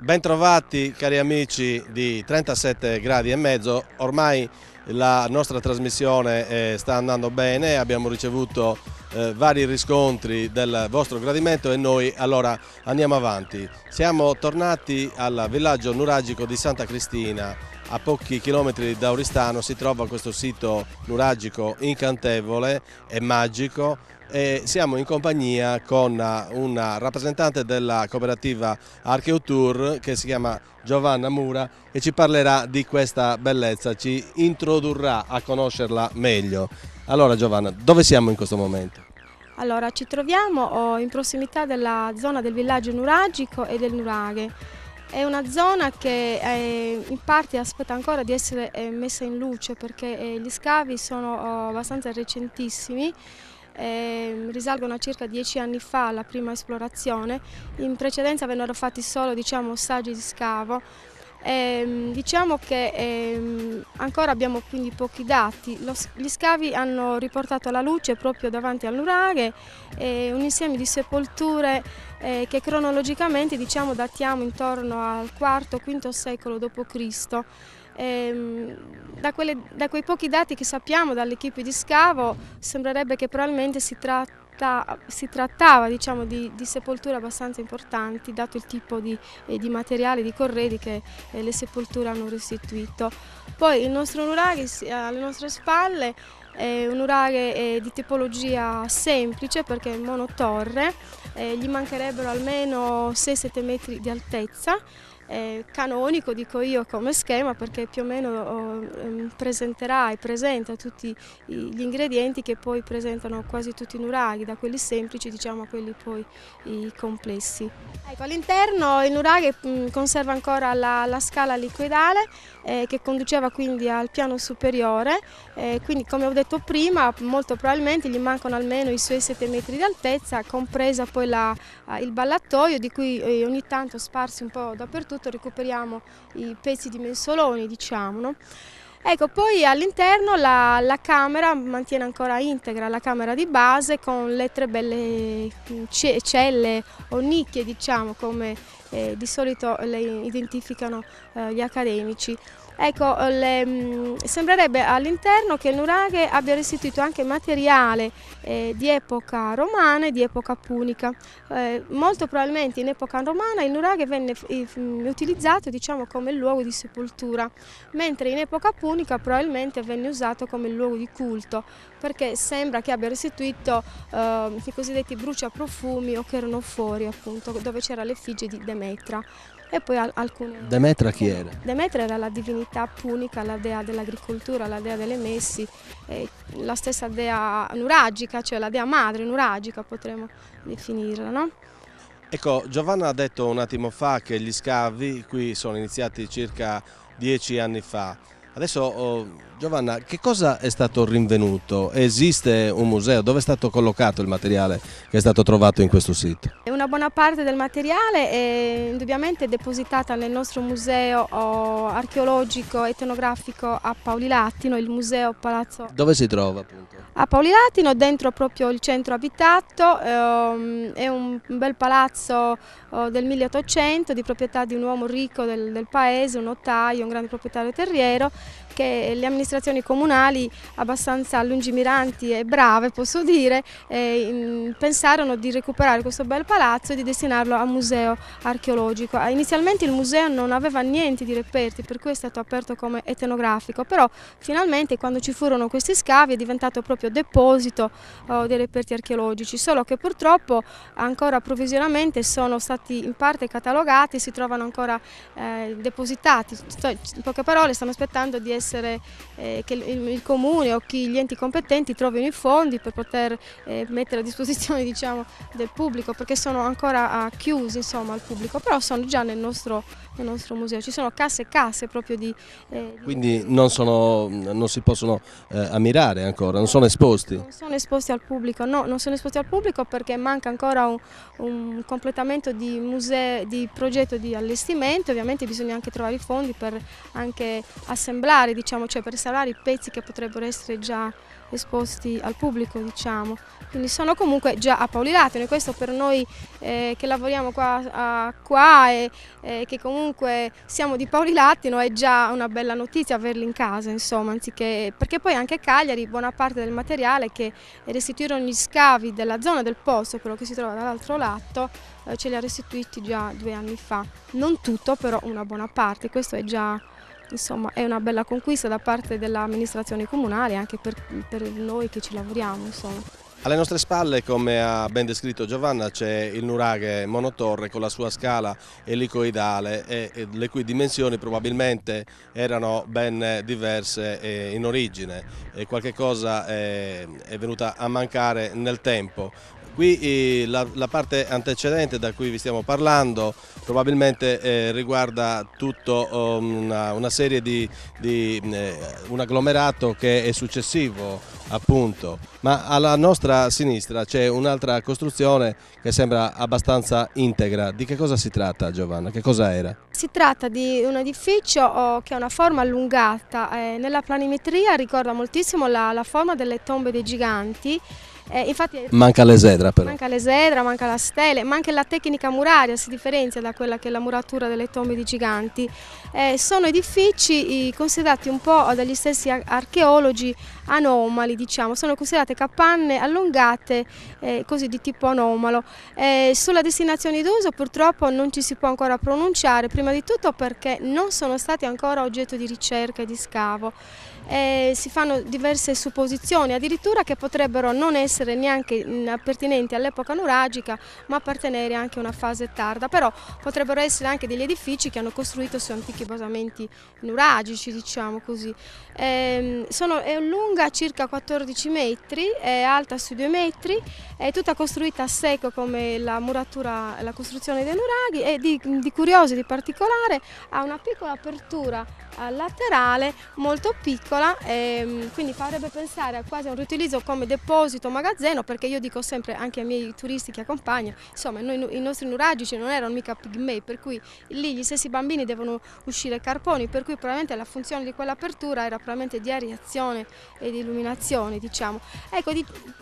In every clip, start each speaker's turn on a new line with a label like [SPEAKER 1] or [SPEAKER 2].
[SPEAKER 1] Bentrovati cari amici di 37 gradi e mezzo, ormai la nostra trasmissione sta andando bene, abbiamo ricevuto vari riscontri del vostro gradimento e noi allora andiamo avanti. Siamo tornati al villaggio nuragico di Santa Cristina, a pochi chilometri da Oristano si trova questo sito nuragico incantevole e magico. E siamo in compagnia con una rappresentante della cooperativa Archeotour che si chiama Giovanna Mura e ci parlerà di questa bellezza, ci introdurrà a conoscerla meglio. Allora Giovanna, dove siamo in questo momento?
[SPEAKER 2] Allora, ci troviamo in prossimità della zona del villaggio nuragico e del nuraghe. È una zona che in parte aspetta ancora di essere messa in luce perché gli scavi sono abbastanza recentissimi. Risalgono a circa 10 anni fa alla prima esplorazione. In precedenza vennero fatti solo saggi di scavo. Diciamo che ancora abbiamo quindi pochi dati. Gli scavi hanno riportato alla luce proprio davanti al nuraghe un insieme di sepolture che cronologicamente datiamo intorno al IV-V secolo d.C. Da quei pochi dati che sappiamo dall'equipe di scavo sembrerebbe che probabilmente si trattava di sepolture abbastanza importanti dato il tipo di materiale, di corredi che le sepolture hanno restituito. Poi il nostro nuraghe alle nostre spalle è un nuraghe di tipologia semplice perché è monotorre, gli mancherebbero almeno 6-7 metri di altezza. Canonico dico io come schema perché più o meno presenterà e presenta tutti gli ingredienti che poi presentano quasi tutti i nuraghi, da quelli semplici a quelli poi complessi. Ecco, all'interno il nuraghe conserva ancora la scala liquidale che conduceva quindi al piano superiore, quindi come ho detto prima molto probabilmente gli mancano almeno i suoi 7 metri di altezza, compresa poi il ballatoio di cui ogni tanto sparsi un po' dappertutto recuperiamo i pezzi di mensoloni, no? Ecco, poi all'interno la camera mantiene ancora integra la camera di base con le 3 belle celle o nicchie, come di solito le identificano gli accademici. Ecco, sembrerebbe all'interno che il nuraghe abbia restituito anche materiale di epoca romana e di epoca punica. Molto probabilmente in epoca romana il nuraghe venne utilizzato come luogo di sepoltura, mentre in epoca punica probabilmente venne usato come luogo di culto, perché sembra che abbia restituito i cosiddetti bruciaprofumi o chernofori, appunto, dove c'era l'effigie di Demetra. E poi alcune...
[SPEAKER 1] Demetra chi era?
[SPEAKER 2] Demetra era la divinità punica, la dea dell'agricoltura, la dea delle messi, la stessa dea nuragica, cioè la dea madre nuragica potremmo definirla, no?
[SPEAKER 1] Ecco, Giovanna ha detto un attimo fa che gli scavi qui sono iniziati circa 10 anni fa. Adesso Giovanna, che cosa è stato rinvenuto? Esiste un museo? Dove è stato collocato il materiale che è stato trovato in questo sito?
[SPEAKER 2] Una buona parte del materiale è indubbiamente depositata nel nostro museo archeologico etnografico a Paulilatino, il museo Palazzo.
[SPEAKER 1] Dove si trova appunto?
[SPEAKER 2] A Paulilatino, dentro proprio il centro abitato, è un bel palazzo del 1800 di proprietà di un uomo ricco del paese, un notaio, un grande proprietario terriero, che le amministrazioni comunali, abbastanza lungimiranti e brave posso dire, pensarono di recuperare questo bel palazzo e di destinarlo a museo archeologico. Inizialmente il museo non aveva niente di reperti, per cui è stato aperto come etnografico, però finalmente quando ci furono questi scavi è diventato proprio deposito dei reperti archeologici, solo che purtroppo ancora provvisoriamente sono stati in parte catalogati e si trovano ancora depositati. In poche parole stanno aspettando di essere, che il comune o gli enti competenti trovino i fondi per poter mettere a disposizione, diciamo, del pubblico, perché sono ancora chiusi, insomma, al pubblico, però sono già nel nostro museo, ci sono casse e casse proprio di...
[SPEAKER 1] Quindi non si possono ammirare ancora, non sono esposti?
[SPEAKER 2] Non sono esposti al pubblico, no, non sono esposti al pubblico perché manca ancora un completamento di museo, di progetto di allestimento. Ovviamente bisogna anche trovare i fondi per anche assemblare, diciamo, cioè per salvare i pezzi che potrebbero essere già esposti al pubblico, diciamo. Quindi sono comunque già a Paolilatino, e questo per noi che lavoriamo qua e che comunque siamo di Paolilatino è già una bella notizia averli in casa, insomma, anziché, perché poi anche Cagliari buona parte del materiale che restituirono gli scavi della zona del posto, quello che si trova dall'altro lato, ce li ha restituiti già 2 anni fa. Non tutto, però una buona parte, questo è già... Insomma, è una bella conquista da parte dell'amministrazione comunale, anche per noi che ci lavoriamo, insomma.
[SPEAKER 1] Alle nostre spalle, come ha ben descritto Giovanna, c'è il nuraghe monotorre con la sua scala elicoidale e le cui dimensioni probabilmente erano ben diverse in origine, e qualche cosa è venuta a mancare nel tempo. Qui la parte antecedente da cui vi stiamo parlando probabilmente riguarda tutto una serie un agglomerato che è successivo, appunto, ma alla nostra sinistra c'è un'altra costruzione che sembra abbastanza integra. Di che cosa si tratta, Giovanna? Che cosa era?
[SPEAKER 2] Si tratta di un edificio che ha una forma allungata, nella planimetria ricorda moltissimo la forma delle tombe dei giganti. Infatti
[SPEAKER 1] manca l'esedra però.
[SPEAKER 2] Manca l'esedra, manca la stele, ma anche la tecnica muraria si differenzia da quella che è la muratura delle tombe di giganti. Sono edifici considerati un po' dagli stessi archeologi anomali, diciamo, sono considerate capanne allungate così di tipo anomalo. Sulla destinazione d'uso purtroppo non ci si può ancora pronunciare, prima di tutto perché non sono stati ancora oggetto di ricerca e di scavo. Si fanno diverse supposizioni, addirittura che potrebbero non essere neanche pertinenti all'epoca nuragica, ma appartenere anche a una fase tarda, però potrebbero essere anche degli edifici che hanno costruito su antichi basamenti nuragici, diciamo così. È lunga circa 14 metri, è alta sui 2 metri, è tutta costruita a secco come la muratura, la costruzione dei nuraghi, e di curioso e di particolare ha una piccola apertura laterale molto piccola, quindi farebbe pensare a quasi un riutilizzo come deposito magazzino, perché io dico sempre anche ai miei turisti che accompagno, insomma, i nostri nuragici non erano mica pigmei, per cui lì gli stessi bambini devono uscire carponi, per cui probabilmente la funzione di quell'apertura era probabilmente di areazione e di illuminazione, diciamo. Ecco,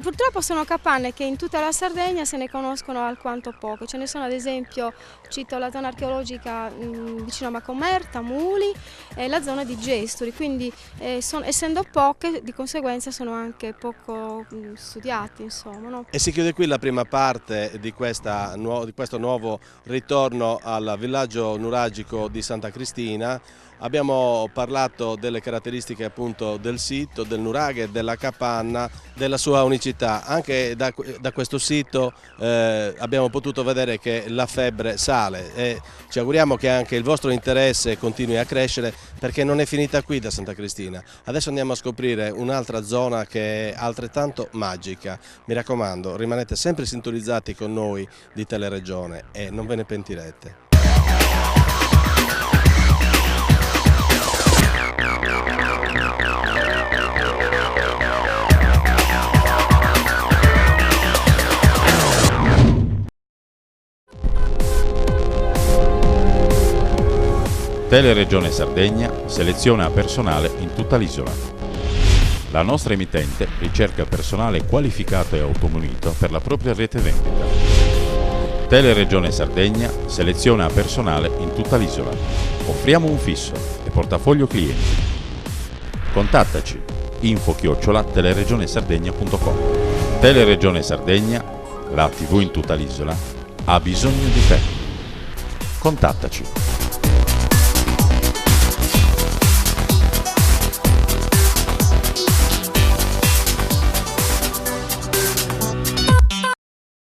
[SPEAKER 2] purtroppo sono capanne che in tutta la Sardegna se ne conoscono alquanto poco, ce ne sono ad esempio, cito la zona archeologica vicino a Macomerta, Muli, e la zona di Gesturi, quindi essendo poche di conseguenza sono anche poco studiati, insomma, no?
[SPEAKER 1] E si chiude qui la prima parte di questo nuovo ritorno al villaggio nuragico di Santa Cristina. Abbiamo parlato delle caratteristiche appunto del sito, del nuraghe, della capanna, della sua unicità. Anche da questo sito abbiamo potuto vedere che la febbre sale, e ci auguriamo che anche il vostro interesse continui a crescere, perché non è finita qui da Santa Cristina. Adesso andiamo a scoprire un'altra zona che è altrettanto magica. Mi raccomando, rimanete sempre sintonizzati con noi di Teleregione e non ve ne pentirete.
[SPEAKER 3] Teleregione Sardegna seleziona personale in tutta l'isola. La nostra emittente ricerca personale qualificato e automunito per la propria rete vendita. Teleregione Sardegna seleziona personale in tutta l'isola. Offriamo un fisso e portafoglio clienti. Contattaci info@teleregionesardegna.com. Teleregione Sardegna, la TV in tutta l'isola, ha bisogno di te. Contattaci.